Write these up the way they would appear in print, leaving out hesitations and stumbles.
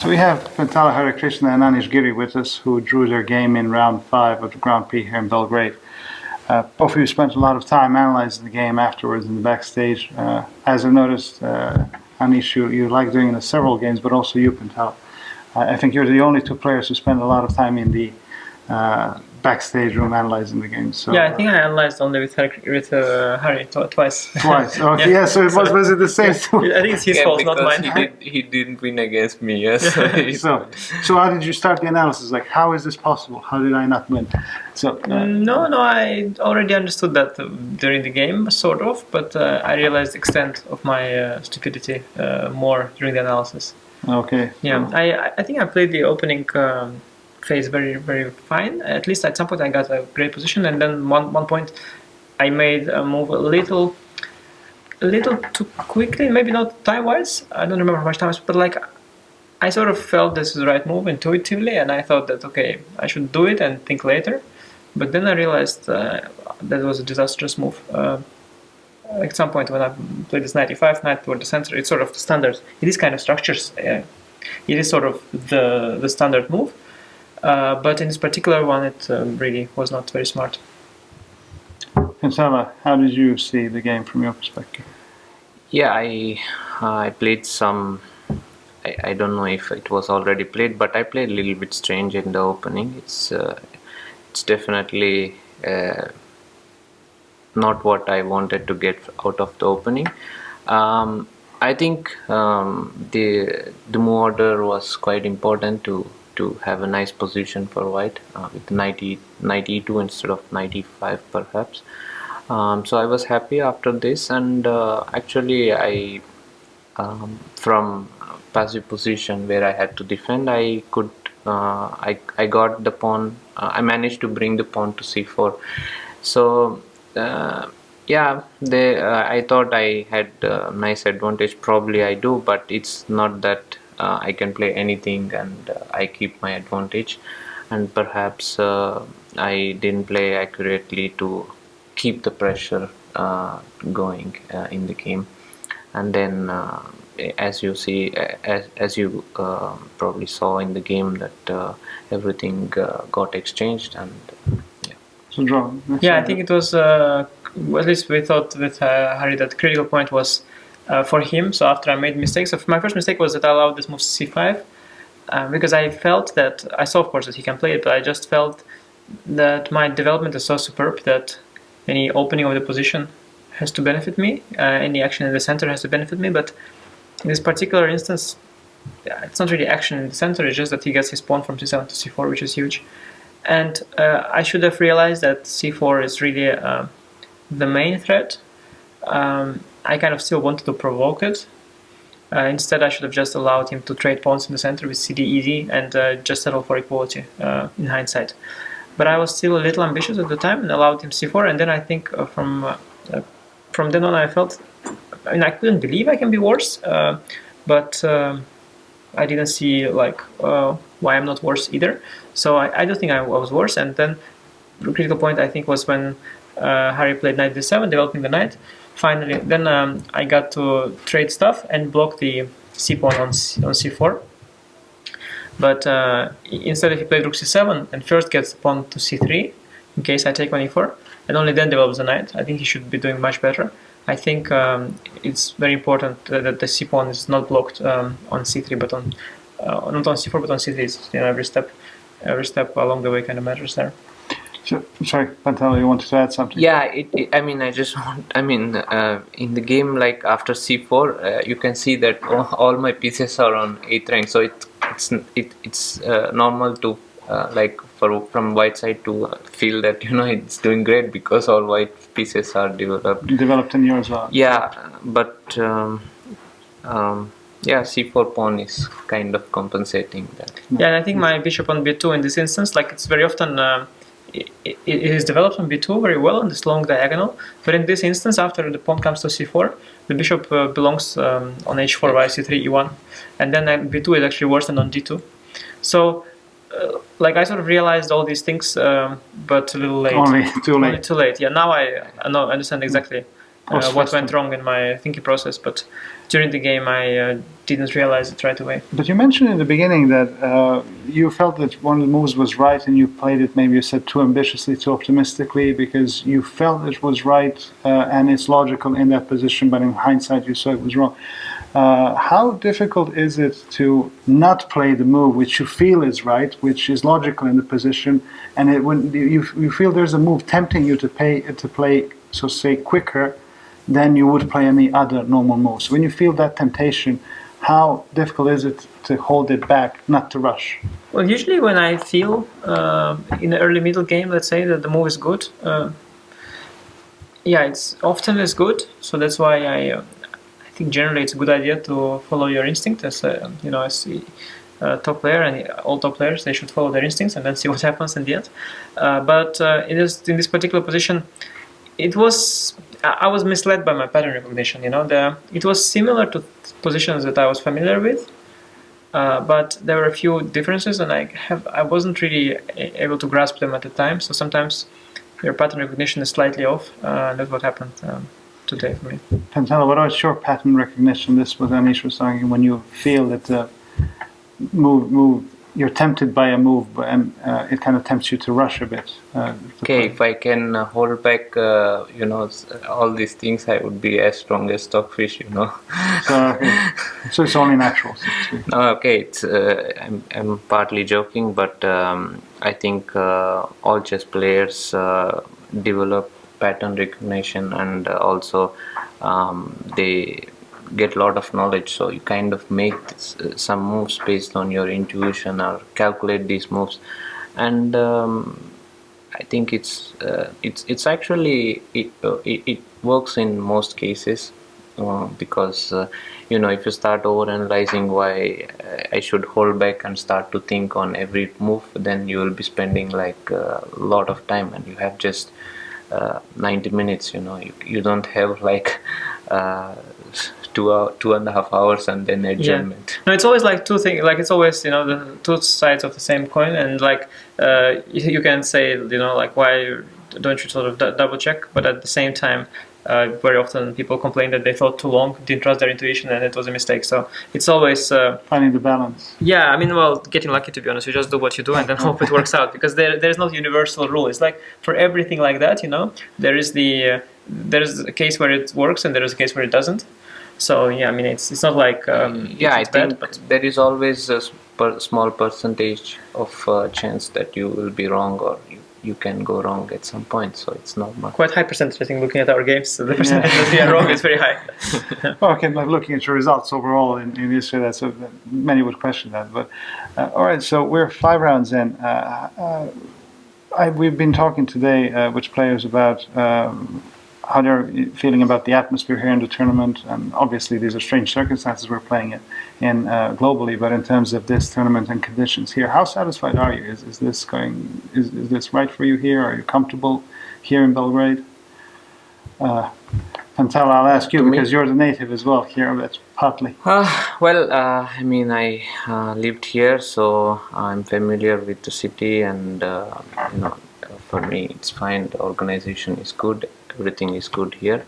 So we have Pentala Krishna and Anish Giri with us, who drew their game in round 5 of the Grand Prix here in Belgrade. Both of you spent a lot of time analyzing the game afterwards in the backstage. As I've noticed, Anish, you like doing it in several games, but also you, Pentala. I think you're the only two players who spend a lot of time in the backstage room analyzing the game. So, yeah, I think I analyzed only with Harry twice. Twice. Okay. Yeah. So was it the same? I think it's his fault, not mine. He didn't win against me. Yes. So how did you start the analysis? Like, how is this possible? How did I not win? So no, I already understood that during the game, sort of, but I realized the extent of my stupidity more during the analysis. Okay. Yeah, I think I played the opening phase very, very fine. At least at some point I got a great position, and then one point I made a move a little too quickly, maybe not time-wise. I don't remember how much time, but like I sort of felt this is the right move intuitively, and I thought that okay, I should do it and think later. But then I realized that was a disastrous move. At some point when I played this knight e5, knight toward the center, it's sort of the standard. It is kind of structures. It is sort of the standard move. But in this particular one, it really was not very smart. Pentala, how did you see the game from your perspective? Yeah, I played some. I don't know if it was already played, but I played a little bit strange in the opening. It's definitely not what I wanted to get out of the opening. I think the move order was quite important to have a nice position for white with knight e2 instead of knight e5 perhaps. So I was happy after this, and actually I from passive position where I had to defend, I could I got the pawn. I managed to bring the pawn to c4. So yeah, I thought I had a nice advantage. Probably I do, but it's not that I can play anything and I keep my advantage. And perhaps I didn't play accurately to keep the pressure going in the game. And then as you see, as you probably saw in the game, that everything got exchanged, and so draw. Yeah, I think it was at least we thought with Harry that critical point was for him. So after I made mistakes, my first mistake was that I allowed this move c5 because I felt that I saw of course that he can play it, but I just felt that my development is so superb that any opening of the position has to benefit me, any action in the center has to benefit me. But in this particular instance, it's not really action in the center, it's just that he gets his pawn from c7 to c4, which is huge. And I should have realized that c4 is really the main threat. I kind of still wanted to provoke it. Instead, I should have just allowed him to trade pawns in the center with cd easy and just settle for equality in hindsight. But I was still a little ambitious at the time and allowed him c4, and then I think from then on I felt, I mean, I couldn't believe I can be worse, but I didn't see like why I'm not worse either. So I do think I was worse. And then the critical point I think was when Harry played knight d7, developing the knight. Finally, then I got to trade stuff and block the c pawn on c4. But instead he played rook c7 and first gets the pawn to c3 in case I take on e4, and only then develops the knight. I think he should be doing much better. I think it's very important that the c pawn is not blocked on c3, but on not on c4 but on c3. It's, you know, every step along the way kind of matters there. So, sorry, Pentala, you wanted to add something? Yeah, I mean, I just want. I mean, in the game, like after c4, you can see that all my pieces are on 8th rank. So it's normal to like from white side to feel that, you know, it's doing great because all white pieces are developed in yours as well. Yeah, but yeah, c4 pawn is kind of compensating that. Yeah, and I think my bishop on b2 in this instance, like it's very often it is developed on b2 very well on this long diagonal, but in this instance, after the pawn comes to c4, the bishop belongs on h4 via c3 e1, and then b2 is actually worse than on d2. So like I sort of realized all these things, but a little late. Only too late. Only too late. Yeah, now I understand exactly what went wrong in my thinking process. But during the game, I didn't realize it right away. But you mentioned in the beginning that you felt that one of the moves was right, and you played it, maybe you said, too ambitiously, too optimistically, because you felt it was right and it's logical in that position, but in hindsight you saw it was wrong. How difficult is it to not play the move which you feel is right, which is logical in the position, and when you feel there's a move tempting you to play, so say, quicker than you would play any other normal move. So when you feel that temptation, how difficult is it to hold it back, not to rush? Well, usually when I feel in the early middle game, let's say, that the move is good, it's often is good. So that's why I think generally it's a good idea to follow your instinct as as a top player, and all top players, they should follow their instincts and then see what happens in the end. But in this particular position, I was misled by my pattern recognition. It was similar to positions that I was familiar with, but there were a few differences, and I wasn't really able to grasp them at the time. So sometimes your pattern recognition is slightly off, and that's what happened today for me. Pentala, what about your pattern recognition? This was Anish was talking, when you feel that the move you're tempted by a move, and it kind of tempts you to rush a bit. Okay, if I can hold back, all these things, I would be as strong as stockfish, So it's only natural, so to speak. Okay, it's I'm partly joking, but I think all chess players develop pattern recognition, and also they get a lot of knowledge, so you kind of make some moves based on your intuition or calculate these moves, and I think it's actually it works in most cases, because if you start over analyzing why I should hold back and start to think on every move, then you will be spending like a lot of time, and you have just 90 minutes. You don't have like 2.5 hours and then adjournment. Yeah. No, it's always like two things. Like it's always the two sides of the same coin, and like you can say like, why don't you sort of double check? But at the same time, very often people complain that they thought too long, didn't trust their intuition, and it was a mistake. So it's always finding the balance. Yeah, I mean, well, getting lucky, to be honest. You just do what you do and then hope it works out, because there's no universal rule. It's like for everything like that, there's a case where it works and there is a case where it doesn't. So yeah, I mean, it's not like I think but there is always a small percentage of chance that you will be wrong, or you can go wrong at some point. So it's normal. Quite high percentage, I think, looking at our games. So the percentage that we are wrong is very high. Okay, like looking at your results overall in history, many would question that. But all right, so we're 5 rounds in. We've been talking today with players about how they're feeling about the atmosphere here in the tournament, and obviously these are strange circumstances we're playing it in globally, but in terms of this tournament and conditions here, how satisfied are you? Is this right for you here? Are you comfortable here in Belgrade? Pentala, I'll ask you, because you're the native as well here, but partly. I mean, I lived here, so I'm familiar with the city, and for me it's fine. The organization is good. Everything is good here.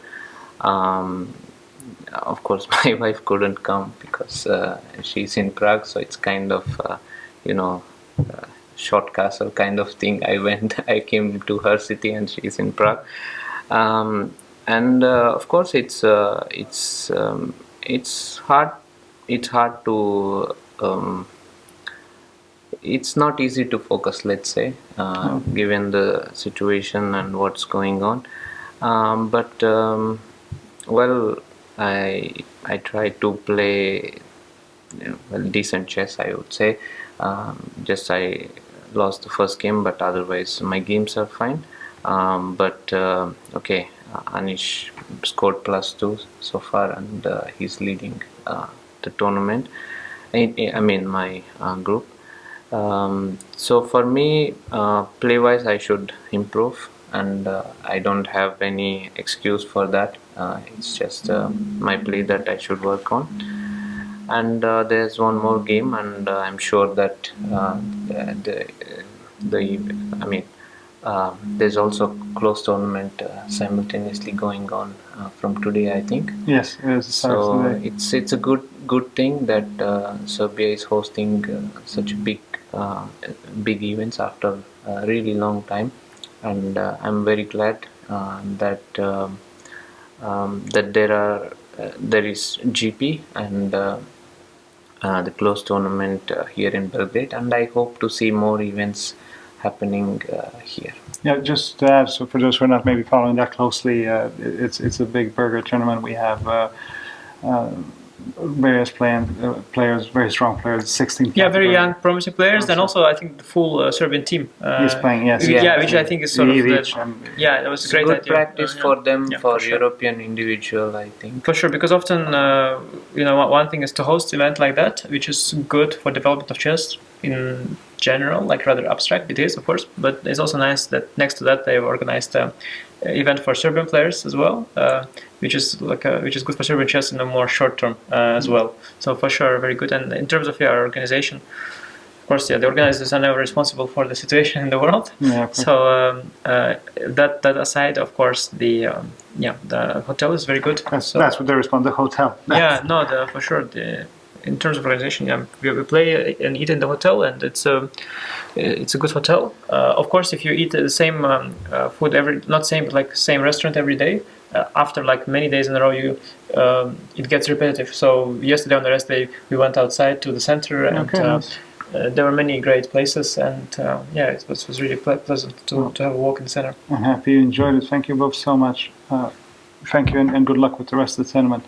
Of course, my wife couldn't come because she's in Prague, so it's kind of short castle kind of thing. I came to her city and she's in Prague, and of course it's hard. It's hard to. It's not easy to focus, let's say, given the situation and what's going on. I try to play decent chess, I would say. Just I lost the first game, but otherwise my games are fine. Anish scored +2 so far, and he's leading the tournament. I mean my group. So for me, play-wise, I should improve, and I don't have any excuse for that. It's just my play that I should work on. And there's one more game, and I'm sure that There's also close tournament simultaneously going on from today, I think. Yes, it is. So Today. it's a good thing that Serbia is hosting such big events after a really long time, and I'm very glad that that there is GP and the close tournament here in Belgrade, and I hope to see more events happening here. Yeah, just to add, so for those who are not maybe following that closely, it's a big burger tournament. We have various players, very strong players, 16. Yeah, very young, promising players, and also I think the full Serbian team. He's playing, yes. Yeah, which I think is sort of yeah, that was a great good idea. practice for them, for sure. European individual, I think. For sure, because often one thing is to host an event like that, which is good for development of chess in general, like rather abstract. It is, of course, but it's also nice that next to that they've organized an event for Serbian players as well, which is good for Serbian chess in a more short term as well. So for sure, very good. And in terms of our organization, of course, the organizers are never responsible for the situation in the world. Yeah, so that aside, of course, the hotel is very good. That's what they respond. The hotel. For sure. In terms of organization, we play and eat in the hotel, and it's a good hotel. Of course, if you eat the same food same restaurant every day, after like many days in a row, it gets repetitive. So yesterday on the rest day, we went outside to the center, and there were many great places, and it was really pleasant to have a walk in the center. I'm happy you enjoyed it. Thank you both so much. Thank you, and good luck with the rest of the tournament.